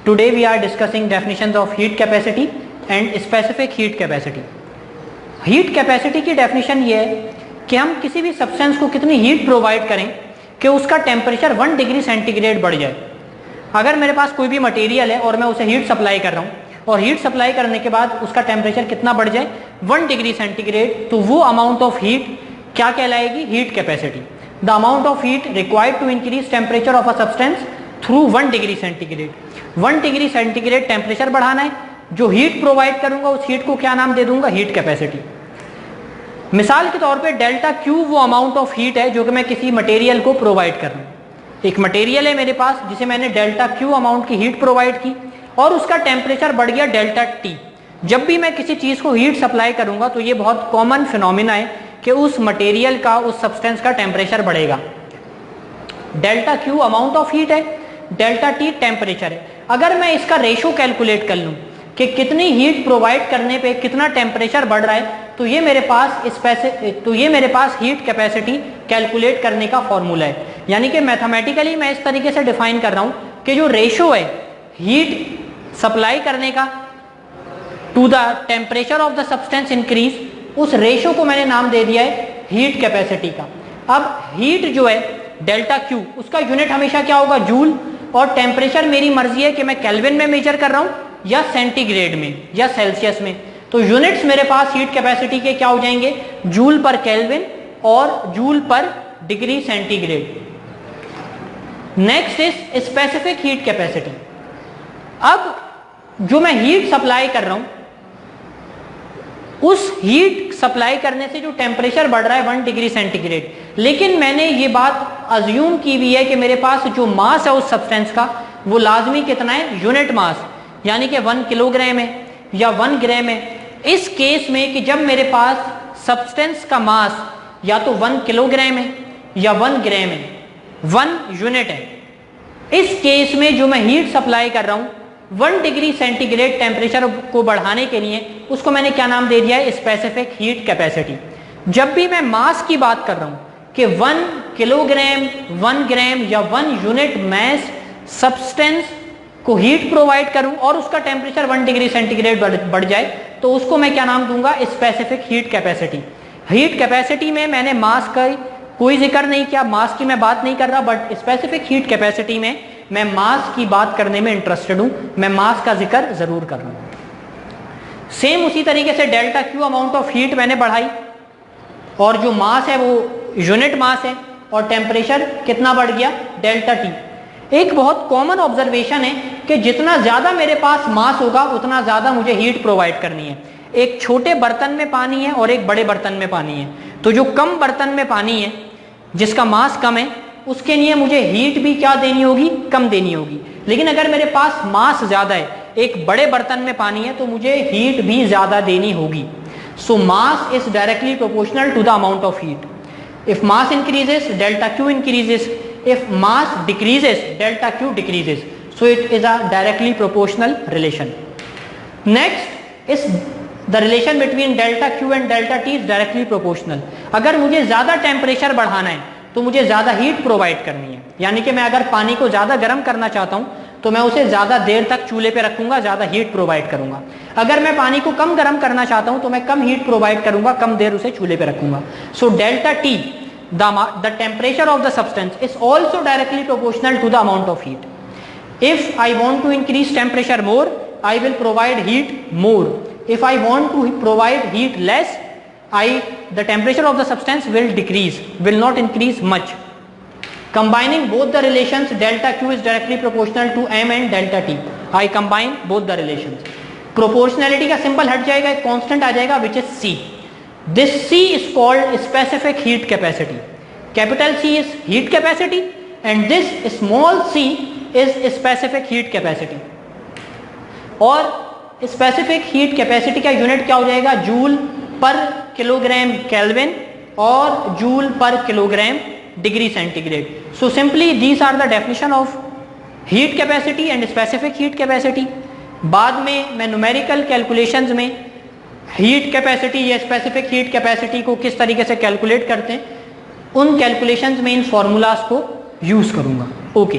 Today we are discussing definitions of heat capacity and specific heat capacity. Heat capacity की definition ये है कि हम किसी भी सब्सटेंस को कितनी हीट प्रोवाइड करें कि उसका टेम्परेचर 1 डिग्री सेंटीग्रेड बढ़ जाए। अगर मेरे पास कोई भी मटेरियल है और मैं उसे हीट सप्लाई कर रहा हूँ और हीट सप्लाई करने के बाद उसका टेम्परेचर कितना बढ़ जाए 1 डिग्री सेंटीग्रेड, तो वो अमाउंट ऑफ हीट क्या कहलाएगी? Heat capacity. The amount of heat required to increase temperature of a substance through 1 degree centigrade. 1 degree centigrade temperature बढ़ाना है, जो हीट प्रोवाइड करूंगा उस हीट को क्या नाम दे दूंगा? Heat capacity. मिसाल के तौर पे डेल्टा क्यू वो अमाउंट ऑफ हीट है जो कि मैं किसी मटेरियल को प्रोवाइड कर रहा हूँ। एक मटेरियल है मेरे पास जिसे मैंने डेल्टा क्यू अमाउंट की हीट प्रोवाइड की और उसका टेम्परेचर बढ़ गया डेल्टा टी। जब भी मैं किसी चीज को हीट सप्लाई करूंगा तो ये बहुत कॉमन फिनोमिना है कि उस मटेरियल का, उस सब्सटेंस का टेम्परेचर बढ़ेगा। Delta Q amount of heat है, डेल्टा टी टेम्परेचर है। अगर मैं इसका रेशो कैलकुलेट कर लूं कि कितनी हीट प्रोवाइड करने पे कितना टेम्परेचर बढ़ रहा है, तो ये मेरे पास हीट कैपेसिटी कैलकुलेट करने का फॉर्मूला है। यानी कि मैथमेटिकली मैं इस तरीके से डिफाइन कर रहा हूं कि जो रेशो है हीट सप्लाई करने का to the temperature of the substance increase, उस रेशो को मैंने नाम दे दिया है हीट कैपेसिटी का। अब हीट जो है डेल्टा क्यू, उसका यूनिट हमेशा क्या होगा? जूल। और टेम्परेचर मेरी मर्जी है कि मैं केल्विन में मेजर कर रहा हूं या सेंटीग्रेड में या सेल्सियस में। तो यूनिट्स मेरे पास हीट कैपेसिटी के क्या हो जाएंगे? जूल पर केल्विन और जूल पर degree centigrade. Next is specific heat capacity. अब जो मैं हीट सप्लाई कर रहा हूं, उस हीट सप्लाई करने से जो टेम्परेचर बढ़ रहा है 1 डिग्री सेंटीग्रेड, लेकिन मैंने ये बात अज्यूम की हुई है कि मेरे पास जो मास है उस सब्सटेंस का वो लाजमी कितना है? यूनिट मास, यानी कि 1 किलोग्राम है या 1 ग्राम है। इस केस में कि जब मेरे पास सब्सटेंस का मास या तो 1 किलोग्राम है या 1 ग्राम है, 1 यूनिट है, इस केस में जो मैं हीट सप्लाई कर रहा हूं 1 डिग्री सेंटीग्रेड टेम्परेचर को बढ़ाने के लिए, उसको मैंने क्या नाम दे दिया है? Specific heat capacity. जब भी मैं मास की बात कर रहा हूं कि 1 किलोग्राम, 1 ग्राम या 1 यूनिट मास सब्सटेंस को हीट प्रोवाइड करूं और उसका टेम्परेचर 1 डिग्री सेंटीग्रेड बढ़ जाए, तो उसको मैं क्या नाम दूंगा? Specific heat capacity. Heat capacity में मैंने मास का कोई जिक्र नहीं किया, मास की मैं बात नहीं कर रहा, बट स्पेसिफिक हीट कैपेसिटी में मैं मास की बात करने में इंटरेस्टेड हूं, मैं मास का जिक्र जरूर कर रहा हूं। सेम उसी तरीके से delta Q amount of heat मैंने बढ़ाई और जो मास है वो यूनिट मास है और टेम्परेचर कितना बढ़ गया? Delta T. एक बहुत कॉमन ऑब्जर्वेशन है कि जितना ज्यादा मेरे पास मास होगा उतना ज्यादा मुझे हीट प्रोवाइड करनी है। एक छोटे बर्तन में पानी है और एक बड़े बर्तन में पानी है, तो जो कम बर्तन में पानी है जिसका मास कम है उसके लिए मुझे हीट भी क्या देनी होगी? कम देनी होगी। लेकिन अगर मेरे पास मास ज्यादा है, एक बड़े बर्तन में पानी है, तो मुझे हीट भी ज्यादा देनी होगी। So mass is directly proportional to the amount of heat. If mass increases, delta Q increases. If mass decreases, delta Q decreases. So it is a directly proportional relation. Next is the relation between delta Q and delta T is directly proportional. अगर मुझे ज्यादा temperature बढ़ाना है तो मुझे ज्यादा heat provide करनी है। यानी कि मैं अगर पानी को ज्यादा गर्म करना चाहता हूं तो मैं उसे ज्यादा देर तक चूल्हे पे रखूंगा, ज्यादा हीट प्रोवाइड करूंगा। अगर मैं पानी को कम गर्म करना चाहता हूं तो मैं कम हीट प्रोवाइड करूंगा, कम देर उसे चूल्हे पे रखूंगा। So delta T, the temperature of the substance is also directly proportional to the amount of heat. If I want to increase temperature more, I will provide heat more. If I want to provide heat less, the temperature of the substance will decrease, will not increase much. Combining both the relations, delta Q is directly proportional to M and delta T. I combine both the relations. Proportionality का symbol हट जाएगा, एक constant आ जाएगा which is C. This C is called specific heat capacity. Capital C is heat capacity and this small c is specific heat capacity. और specific heat capacity का unit क्या हो जाएगा? जूल पर किलोग्राम केल्विन और joule पर kilogram degree centigrade. So simply these are the definition of heat capacity and specific heat capacity. बाद में मैं न्यूमेरिकल कैलकुलेशंस में हीट कैपेसिटी या स्पेसिफिक हीट कैपेसिटी को किस तरीके से कैलकुलेट करते हैं, उन कैलकुलेशंस में इन फॉर्मूलाज को यूज करूंगा. ओके.